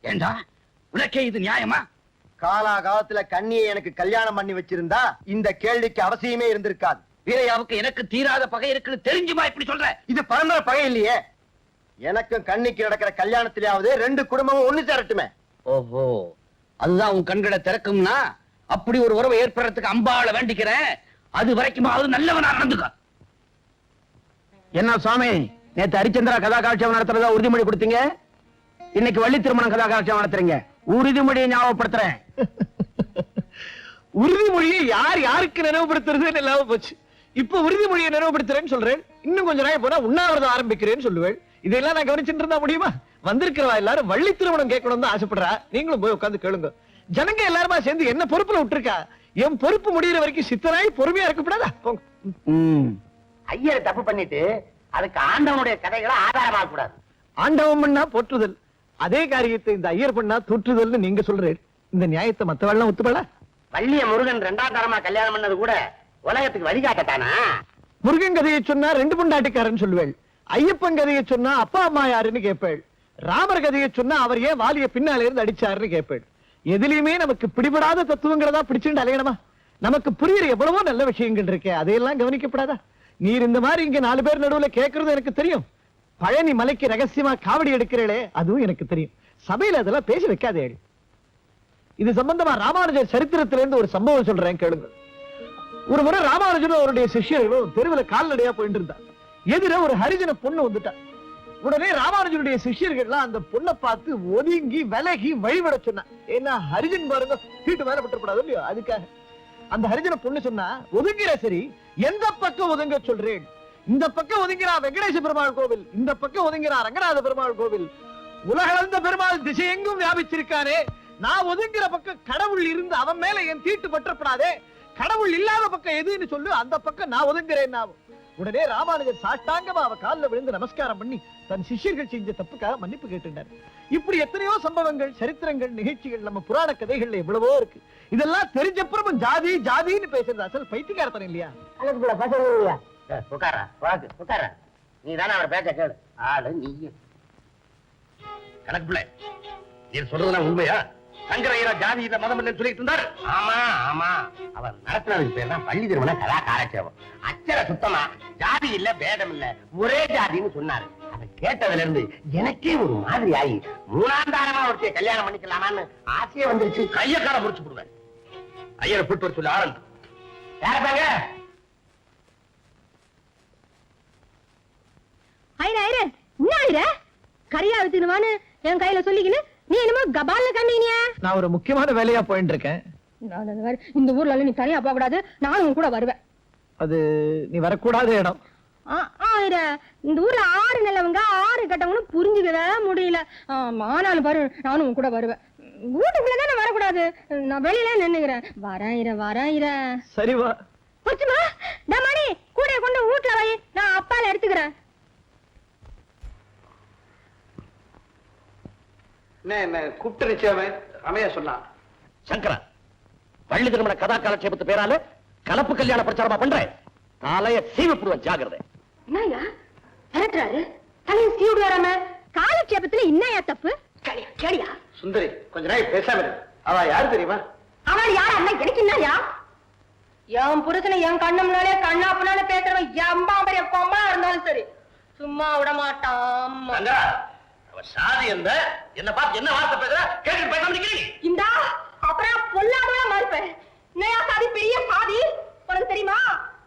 ஏண்டா உனக்கே இது நியாயமா? காலாகாலத்துல கண்ணியை எனக்கு கல்யாணம் பண்ணி வச்சிருந்தா இந்த கேள்விக்கு அவசியமே இருந்திருக்காது. வீரையாவுக்கு எனக்கு தீராத பகை இருக்குன்னு தெரிஞ்சுமா இப்படி சொல்ற? இது பரம்பரை பகை இல்லையே. எனக்கும் கண்ணிக்கு நடக்கிற கல்யாணத்திலேயாவது 2 குடும்பமும் ஒண்ணு சேரட்டுமே. ஓஹோ, அதுதான் உன் கண்களை திறக்கும்னா அப்படி ஒரு உறவை ஏற்படுறதுக்கு அம்பாள வேண்டிக்கிறேன். அது வரைக்கும் அது நல்லவனா நடந்துக்க. என்ன சுவாமி, நேத்து ஹரிச்சந்திரா கதா காட்சியம் நடத்துறதா உறுதிமொழி கொடுத்தீங்க, இன்னைக்கு வள்ளி திருமணம் கதா காட்சியம் நடத்துறீங்க. உறுதிமொழியை ஞாபகப்படுத்துறேன். உறுதிமொழியை யார் யாருக்கு நினைவுபடுத்துறது இல்லாம போச்சு. இப்ப உறுதிமொழியை நினைவுபடுத்துறேன்னு சொல்றேன். இன்னும் கொஞ்ச நாள் போனா உண்ணாவிரதம் ஆரம்பிக்கிறேன்னு சொல்லுவேன். இதெல்லாம் நான் கவனிச்சுட்டு இருந்தா முடியுமா? வந்திருக்கிறவா எல்லாரும் வள்ளி திருமணம் கேட்கணும் தான் ஆசைப்படுறா. நீங்களும் போய் உட்கார்ந்து கேளுங்க. ஜனங்க எல்லாருமா சேர்ந்து என்ன பொறுப்புல விட்டுருக்கா? என் பொறுப்பு முடிகிற வரைக்கும் சித்தராய் பொறுமையா இருக்கப்படாதா? ஐயரை தப்பு பண்ணிட்டு அதுக்கு ஆண்டவனுடைய கதைகளை ஆதாரமாக கூடாது. ஆண்டவன் பண்ணா போற்றுதல், அதே காரியத்தை இந்த ஐயர் பண்ணா தூற்றுதல்னு நீங்க சொல்றேன். இந்த நியாயத்தை மத்தவெல்லாம் ஒத்துப்படா? வள்ளிய முருகன் 2ஆம் தரமா கல்யாணம் பண்ணது கூட உலகத்துக்கு வழிகாட்டத்தானா? முருகன் கதையை சொன்னா 2 பொண்டாட்டிக்காரன்னு சொல்லுவேள். ஐயப்பன் கதையை சொன்னா அப்பா அம்மா யாருன்னு கேட்பேள். ராமர் கதையை சொன்னா அவர் ஏன் வாலிய பின்னால இருந்து அடிச்சாருன்னு கேட்பேள். எதுலயுமே நமக்கு பிடிபடாத தத்துவங்கிறதா பிடிச்சுட்டு அலையணுமா? நமக்கு புரியுற எவ்வளவோ நல்ல விஷயங்கள் இருக்கே, அதையெல்லாம் கவனிக்கப்படாதா? நீர் இந்த மாதிரி இங்க 4 பேர் நடுவுல கேட்கறது எனக்கு தெரியும். பழனி மலைக்கு ரகசியமா காவடி எடுக்கிறீங்களே, அதுவும் எனக்கு தெரியும். சபையில அதெல்லாம் பேசி வைக்காதே. இது சம்பந்தமா ராமானுஜர் சரித்திரத்திலிருந்து ஒரு சம்பவம் சொல்றேன் கேளுங்க. ஒரு முறை ராமானுஜரும் அவருடைய சிஷ்யர்களும் தெருவில் கால்நடையா போயிட்டு இருந்தார். எதிர ஒரு ஹரிஜன பொண்ணு வந்துட்டா. உடனே ராமானுஜருடைய சிஷ்யர்கள்லாம் அந்த பொண்ணை பார்த்து ஒதுங்கி விலகி வழிபட சொன்னா. ஏன்னா ஹரிஜன் பாருங்க தீட்டு மேல பட்டப்படாது இல்லையோ, அதுக்காக. அந்த ஹரிஜன பொண்ணு சொன்னா, ஒதுங்கிற சரி, எந்த பக்கம் ஒதுங்க சொல்றேன்? இந்த பக்கம் ஒதுங்கிறா வெங்கடேச பெருமாள் கோவில், இந்த பக்கம் ஒதுங்கிறா ரங்கநாத பெருமாள் கோவில். உலகளந்த பெருமாள் திசையெங்கும் வியாபிச்சிருக்கானே, நான் ஒதுங்கிற பக்கம் கடவுள் இருந்து அவன் மேல என் தீட்டு பற்றப்படாதே, கடவுள் இல்லாத பக்கம் எதுன்னு சொல்லு, அந்த பக்கம் நான் ஒதுங்குறேன். உடனே ராமானுஜர் சாஷ்டாங்கமா அவ காலில் விழுந்து நமஸ்காரம் பண்ணி தன் சிஷ்யர்கள் செஞ்ச தப்புக்காக மன்னிப்பு கேட்டுட்டார். இப்படி எத்தனையோ சம்பவங்கள், சரித்திரங்கள், நிகழ்ச்சிகள் நம்ம புராண கதைகள்ல எவ்வளவோ இருக்கு. இதெல்லாம் தெரிஞ்சப்புறமும் ஜாதி ஜாதின்னு பேசுறது அசல் பைத்தியக்காரத்தனம் இல்லையா? நீ தானே அவர் பேச்ச கேளு. ஆளு நீ கணக்கு பிள்ளை, நீ சொல்றதுனா உண்மையா? சங்கரையரா ஜாதி இல்ல மதம் இல்லைன்னு சொல்லிட்டு இருந்தாரு. ஆமா ஆமா, அவர் நடத்துனதுக்கு பேர் தான் வள்ளி திருமணம் கதா காலட்சேபம். அச்சர சுத்தமா ஜாதி இல்ல பேதம் இல்ல ஒரே ஜாதின்னு சொன்னாரு. அதை கேட்டதுல இருந்து எனக்கே ஒரு மாதிரி ஆகி 3ஆம் தாரமா ஒருத்தைய கல்யாணம் பண்ணிக்கலாமான்னு ஆசையே வந்துருச்சு. கைய கால முடிச்சு போடுவேன். ஐயரை கூட்டு வர சொல்லி ஆரம்பி யாரப்பாங்க? கரியா வித்துவான்னு என் கையில சொல்லிக்கின்னு நீ என்னமோ கபால்ல கண்ணீனியா? நான் ஒரு முக்கியமான வேலையா போயிட்டு இருக்கேன். இந்த ஊர்ல நீ தனியா போக கூடாது, நானும் உன் கூட வருவேன். அது நீ வரக்கூடாத இடம். இந்த ஊர்ல 6 நல்லவங்க 6 கட்டவங்களும் புரிஞ்சுக்கவே முடியல. ஆனாலும் பாரு, நானும் உன் கூட வருவேன். வீட்டுக்குள்ளதானே வரக்கூடாது, நான் வெளியில நின்னுக்கிறேன். வரேன். சரி வா. கொச்சுமா மணி கூட கொண்டு வீட்டுல வை, நான் அப்பால எடுத்துக்கிறேன். என்ன கூப்பிட்டு நிச்சயமே அமைய சொன்னான். சங்கரா, வள்ளி திருமண கதா காலட்சேபத்து பேரால கலப்பு கல்யாண பிரச்சாரமா பண்றேன். தலைய சீவப்படுவேன், ஜாகிரதை. என்னையா மிரட்டுறாரு? தலையை சீவிடு வராம காலட்சேபத்துல என்னையா தப்பு? கேளியா சுந்தரி, கொஞ்ச நாள் பேசாம இரு. அவ யாரு தெரியுமா? அவள் யார் அண்ணா? எனக்கு என்னையா? என் புருஷனை என் கண்ணு முன்னாலே கண்ணாப்புனால பேசுறவன் எம்பாம்பரிய கொம்பா இருந்தாலும் சரி சும்மா விட மாட்டான். சாதி என்ன பார்த்து என்ன வார்த்தை பேசுற? கேட்டு பேசாம நிக்கிறீங்க. இந்தா அப்புறம் பொல்லாதவளா மாறுப்பேன். என்னையா சாதி? பெரிய சாதி உனக்கு தெரியுமா?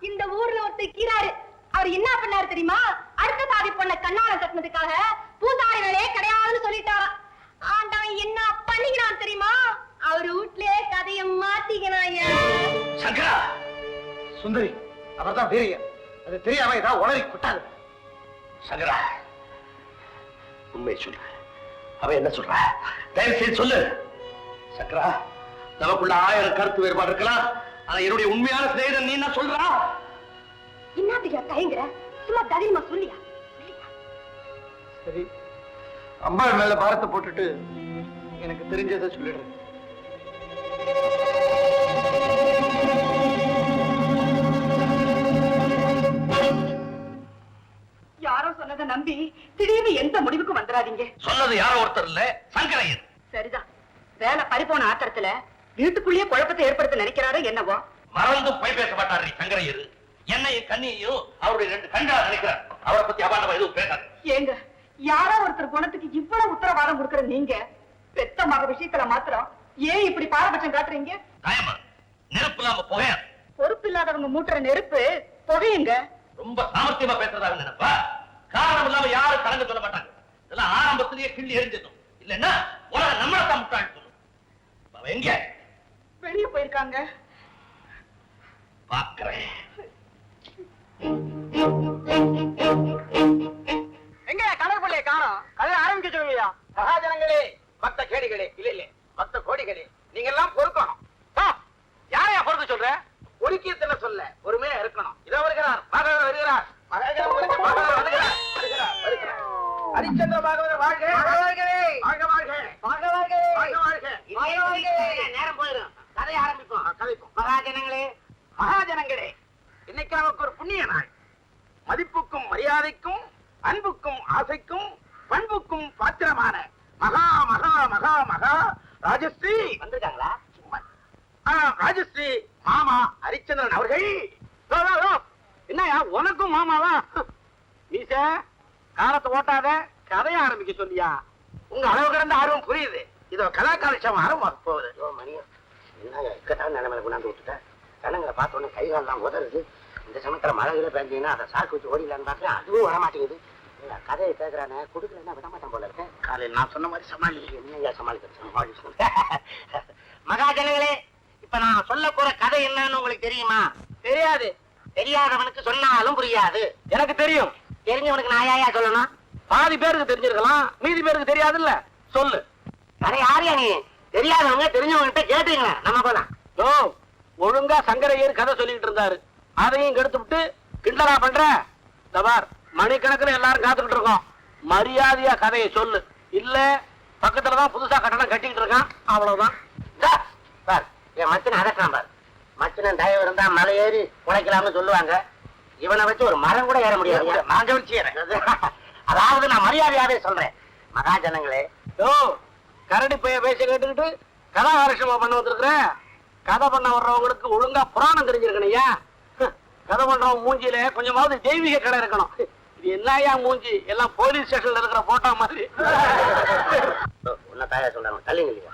இந்த ஊர்ல ஒருத்தர் கீராரு, அவர் என்ன பண்ணாரு தெரியுமா? அடுத்த சாதி பொண்ண கண்ணால கட்டினதுக்காக பூசாரிகளே கிடையாதுன்னு சொல்லிட்டாரா. ஆண்டவன் என்ன பண்ணிக்கிறான் தெரியுமா? அவர் வீட்லயே கதையை மாத்திக்கிறான். சங்கரா, சுந்தரி, அவர்தான் வீரியன். அது தெரியாம ஏதாவது உளறி விட்டாரு. சங்கரா, உண்மை சொல்ற. அவன் என்ன சொல்ற? தயவு செய்து சொல்லு. சங்கரா, நமக்குள்ள 1000 கருத்து வேறுபாடு இருக்கலாம், ஆனா என்னுடைய உண்மையான சிநேகிதன் நீ என்ன சொல்றா? என்னத்துக்கு தயங்குற? சும்மா தைரியமா சொல்லியா? சரி, அம்பாள் மேல பாரத்தை போட்டுட்டு எனக்கு தெரிஞ்சதை சொல்லிடுறேன். யாரோ சொன்னதை நம்பி திடீர்னு எந்த முடிவுக்கு வந்துடாதீங்க. சொன்னது யாரோ ஒருத்தர் இல்ல, சங்கரையர். சரிதான். வேலை பறிப்போன ஆத்திரத்துல வீட்டுக்குள்ளேயே குழப்பத்தை ஏற்படுத்த நினைக்கிறாரோ என்னவோ. மறந்து போய் பேச மாட்டாரு சங்கரையர். என்னையும் கண்ணியையும் அவருடைய 2 கண்டா நினைக்கிறார். அவரை பத்தி அபாண்டமா எதுவும் பேசாது. ஏங்க, யாரோ ஒருத்தர் குணத்துக்கு இவ்வளவு உத்தரவாதம் கொடுக்கற நீங்க பெத்த மக விஷயத்துல மாத்திரம் ஏன் இப்படி பாரபட்சம் காட்டுறீங்க? காயமா நெருப்பு இல்லாம புகையா? பொறுப்பு இல்லாதவங்க மூட்டுற நெருப்பு புகையுங்க. ரொம்ப சாமர்த்தியமா பேசுறதாக நினைப்பா. காரணம் இல்லாம யாரும் கலந்து சொல்ல மாட்டாங்க. இதெல்லாம் ஆரம்பத்திலேயே கிள்ளி எரிஞ்சிடும். இல்லன்னா உலக நம்மளத்தான் முட்டாள் சொல்லும். அவ எங்க? வெளியே போயிருக்காங்க. பாக்குறேன். எங்க கடற்பள்ளியை காணோம்? கதை ஆரம்பிக்க சொல்லுங்கய்யா. மகாஜனங்களே, பக்த கேடிகளே, இல்ல பக்த கோடிகளே, நீங்க எல்லாம் பொறுக்கணும். யாரையா பொறுக்க சொல்ற? பொறுக்கியத்துல சொல்ல பொறுமையா இருக்கணும். இதோ வருகிறார், பாகவதர் வருகிறார். மகாஜனம் வருகிறார். ஹரிச்சந்திர பாகவதர் வாழ்க! நேரம் போயிடும், கதை ஆரம்பிக்கும். கதைக்கும். மகாஜனங்களே, இன்னைக்கு நமக்கு ஒரு புண்ணிய நாள். மதிப்புக்கும் மரியாதைக்கும் அன்புக்கும் ஆசைக்கும் பண்புக்கும் பாத்திரமான மகா மகா மகா மகா ராஜஸ்ரீ வந்திருக்காங்களா? ராஜஸ்ரீ மாமா ஹரிச்சந்திரன் அவர்கள். என்னையா உனக்கும் மாமாவா? நீச காலத்தை ஓட்டாத, கதைய ஆரம்பிக்க சொல்லியா? உங்க அளவு கடந்த ஆர்வம் புரியுது. இதோ கலாகாலட்சம் ஆரம்பம் போகுது. மணியா என்ன இக்கட்டான நிலைமையில கொண்டாந்து விட்டுட்டேன். ஜனங்களை பார்த்த உடனே கை காலெல்லாம் உதறுது. இந்த சமயத்துல மழையில பெஞ்சீங்கன்னா அதை சாக்கு வச்சு ஓடிலான்னு பாக்குறேன், அதுவும் வரமாட்டேங்குது. இல்ல கதையை கேட்கறானே, கொடுக்கலன்னா விட மாட்டேன் போல இருக்கேன். காலையில் நான் சொன்ன மாதிரி சமாளி. என்னையா சமாளிக்க? மகாஜனங்களே, இப்ப நான் சொல்ல போற கதை என்னன்னு உங்களுக்கு தெரியுமா? தெரியாது. தெரியாதவனுக்கு சொன்னாலும் புரியாது. எனக்கு தெரியும். தெரிஞ்சவனுக்கு நான் யாரையா சொல்லணும்? பாதி பேருக்கு தெரிஞ்சிருக்கலாம், மீதி பேருக்கு தெரியாதுல்ல. சொல்லு. கதை யாரையா நீ? தெரியாதவங்க தெரிஞ்சவங்கிட்ட கேட்டீங்க, நம்ம போலாம். ஓ, ஒழுங்கா சங்கரையர் கதை சொல்லிட்டு இருந்தாரு, அதையும் கெடுத்து விட்டு கிண்டலா பண்ற. தபார், மணிக்கணக்கில் எல்லாரும் காத்துக்கிட்டு இருக்கோம். மரியாதையா கதையை சொல்லு, இல்ல பக்கத்துலதான் புதுசா கட்டணம் கட்டிக்கிட்டு இருக்கான், அவ்வளவுதான். பார், என் மச்சனை அதட்டான் பார். மச்சனன் தயவு இருந்தா மலை ஏறி உழைக்கலாம்னு சொல்லுவாங்க. இவனை வச்சு ஒரு மரம் கூட ஏற முடியாது. நான் கவனிச்சு அதாவது நான் மரியாதையாவே சொல்றேன். மகாஜனங்களே, ஓ, கரடி பைய பேச கேட்டுக்கிட்டு கதாகாரட்சமா பண்ண வந்திருக்கிற. கதை பண்ண வர்றவங்களுக்கு ஒழுங்கா புராணம் தெரிஞ்சிருக்கணையா? கதை பண்றவங்க மூஞ்சியில கொஞ்சமாவது தெய்வீக கடை இருக்கணும். இது என்னையா மூஞ்சி, எல்லாம் போலீஸ் ஸ்டேஷன்ல இருக்கிற போட்டோ மாதிரி. உன்ன தாயா சொல்றாங்க, தள்ளிங்க இல்லையா?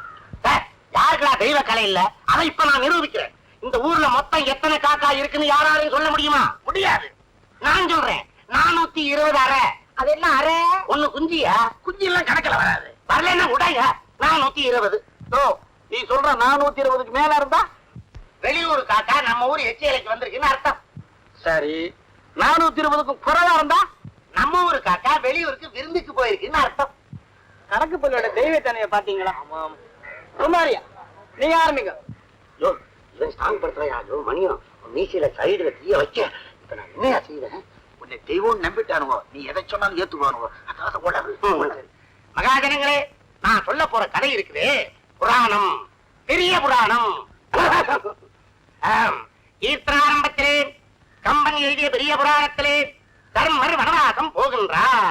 யாருக்குடா தெய்வ கலை இல்ல? அதை இப்ப நான் நிரூபிக்கிறேன். இந்த ஊர்ல மொத்தம் எத்தனை காக்கா இருக்குன்னு யாராலையும் சொல்ல முடியுமா? முடியாது. நான் சொல்றேன், 420 அறை. அது என்ன அறை? ஒண்ணு குஞ்சியா? குஞ்சி எல்லாம் கணக்கில் வராது. வரலன்னா உடையா? 420. ஓ, நீ சொல்ற 420க்கு மேல இருந்தா வெளியூர் காக்கா நம்ம ஊர் எச்சியலைக்கு வந்திருக்குன்னு அர்த்தம். சரி, 420க்கும் குறைவா இருந்தா நம்ம ஊர் காக்கா வெளியூருக்கு விருந்துக்கு போயிருக்குன்னு அர்த்தம். கணக்கு பள்ளியோட தெய்வத்தனைய பாத்தீங்களா? ஆமாம். குமாரியா, நீங்க ஆரம்பிங்க. யோ, இவன் ஸ்ட்ராங் படுத்துறையா? யோ மணியும் மீசையில சைடுல தீய வைக்க இப்ப நான் என்னையா செய்வேன்? உன்னை தெய்வம் நம்பிட்டானுவோ, நீ எதை சொன்னாலும் ஏத்துக்குவானுவோ. அதாவது உடம்பு. மகாஜனங்களே, நான் சொல்ல போற கதை இருக்குது, புராணம், பெரிய புராணம். ஈர்த்தனாரம்பத்திலே கம்பன் எழுதிய பெரிய புராணத்திலே தர்மர் வனவாசம் போகின்றார்.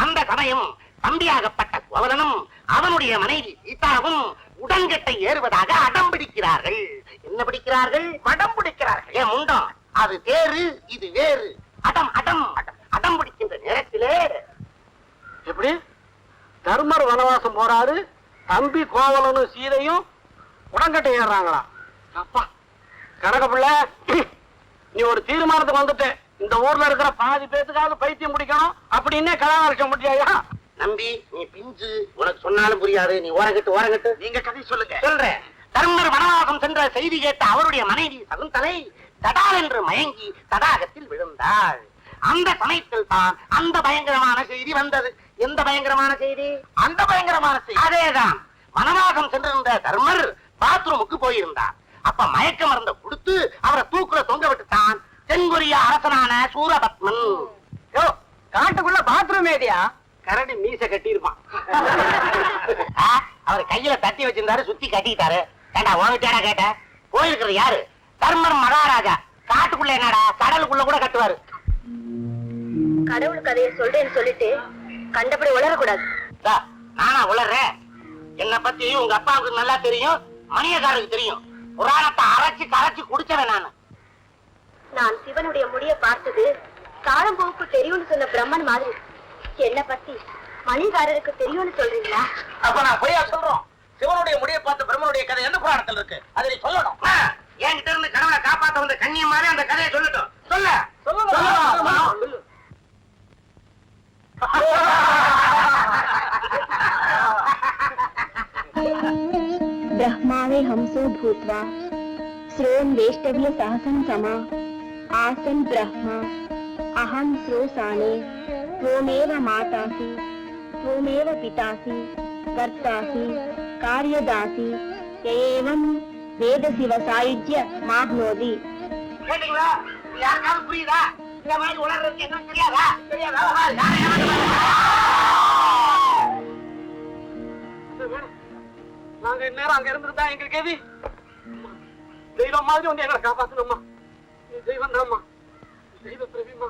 அந்த சமயம் தம்பியாகப்பட்ட கோவலனும் அவனுடைய மனைவி சீதாவும் உடன்கட்டை ஏறுவதாக அடம் பிடிக்கிறார்கள். என்ன பிடிக்கிறார்கள்? வடம் பிடிக்கிறார்கள். ஏன் முண்டம், அது தேரு, இது வேறு. அடம் அடம் அடம் பிடிக்கின்ற நேரத்திலே எப்படி தர்மர் வனவாசம் போறாரு, தம்பி கோவலனும் சீதையும் உடன்கட்டை ஏறாங்களா? அப்பா கனக பிள்ளை, நீ ஒரு தீர்மானத்துக்கு வந்துட்ட. இந்த ஊர்ல இருக்கிற பாதி பேத்துக்காவது பைத்தியம் முடிக்கணும் அப்படின்னே கதாகாரட்சம் முடியாயா? நம்பி, நீ பிஞ்சு, உனக்கு சொன்னாலும் புரியாது. நீ ஓரங்கட்டு. நீங்க கதை சொல்லுங்க. சொல்றேன். தர்மர் வனவாசம் சென்ற செய்தி கேட்ட அவருடைய மனைவி சகுந்தலை தடால் என்று மயங்கி தடாகத்தில் விழுந்தாள். அந்த சமயத்தில் தான் அந்த பயங்கரமான செய்தி வந்தது. எந்த பயங்கரமான செய்தி? அந்த பயங்கரமான செய்தி அதேதான். வனவாசம் சென்றிருந்த தர்மர் பாத்ரூமுக்கு போயிருந்தார். அப்ப மயக்க மருந்த கொடுத்து அவரை தூக்குல தொங்க விட்டுட்டான் தென்கொரிய அரசனான சூரபத்மன். யோ, காட்டுக்குள்ள பாத்ரூம் ஏடியா? கரடி மீச கட்டியிருப்பான். அவர் கையில தட்டி வச்சிருந்தாரு, சுத்தி கட்டிட்டாரு. ஏண்டா உன்கிட்டடா கேட்ட? போயிருக்கிறது யாரு? தர்மர் மகாராஜா. காட்டுக்குள்ள என்னடா, கடலுக்குள்ள கூட கட்டுவாரு. கடவுள் கதையை சொல்றேன்னு சொல்லிட்டு கண்டபடி உளரக்கூடாது. நானா உளறேன்? என்ன என்னை பத்தி உங்க அப்பாவுக்கு நல்லா தெரியும், மணியக்காரருக்கு தெரியும். புராணத்தை அரைச்சு கரைச்சு குடிச்சவன் நானு. நான் சிவனுடைய முடிய பார்த்தது காலம்போக்கு தெரியும்னு சொன்ன பிரம்மன் மாதிரி என்ன பத்தி மணிகாரருக்கு தெரியும்னு சொல்றீங்களா? அப்ப நான் பொய்யா சொல்றோம்? சிவனுடைய முடிய பார்த்த பிரம்மனுடைய கதை எந்த புராணத்துல இருக்கு? அதை நீ சொல்லணும். என்கிட்ட இருந்து கடவுளை காப்பாத்த வந்த கண்ணியமாவே அந்த கதையை சொல்லட்டும். சொல்ல ब्रह्मावे हमसो भूत्वा श्रोन् वेष्टव्य सहसं समा आसन् ब्रह्मा अहं श्रोसाने त्वमेव मातासि त्वमेव पितासि कर्तासि कार्यदासि एवं वेद शिव सायुज्य माप्नोति. கேட்டீங்களா? யாருக்காவது புரியுதா? இந்த மாதிரி உலகிறதுக்கு என்ன தெரியாதா? நாங்க இந்நேரம் அங்க இருந்திருந்தா எங்களுக்கு எது தெய்வம் மாதிரி வந்து எங்களை காப்பாத்தணும்மா. நீ தெய்வம் தான்மா, தெய்வ பிரவிமா.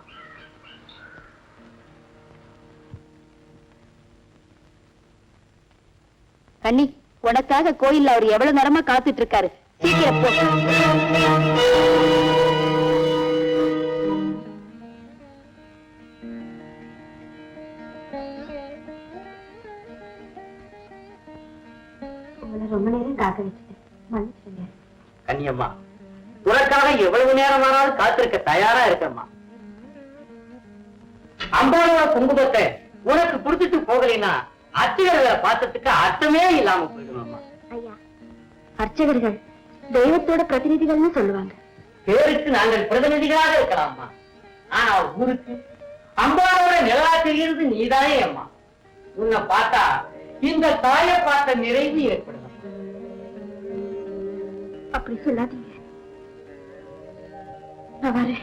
கண்ணி, உனக்காக கோயில்ல அவர் எவ்வளவு நேரமா காத்துட்டு இருக்காரு. சீக்கிரம் போ. ரொம்ப நேரம் காக்க வச்சுட்டேன், மன்னிச்சுடுங்க. கண்ணியம்மா, உனக்காக எவ்வளவு நேரமானாலும் காத்திருக்க தயாரா இருக்கம்மா. அம்பாளோட குங்குமத்தை உனக்கு புடிச்சிட்டு போகலைன்னா அர்ச்சகர்களை பார்த்ததுக்கு அர்த்தமே இல்லாம போயிடுவாம்மா. ஐயா, அர்ச்சகர்கள் தெய்வத்தோட பிரதிநிதிகள்னு சொல்லுவாங்க. பேருக்கு நாங்கள் பிரதிநிதிகளாக இருக்கலாம்மா, ஆனா ஊருக்கு அம்பாளோட நிலா தெரிகிறது நீதானே அம்மா. உன்னை பார்த்தா இந்த தாயை பார்த்த நிறைவு ஏற்படும். அப்படி சொல்லாதீங்க. நான் வரேன்.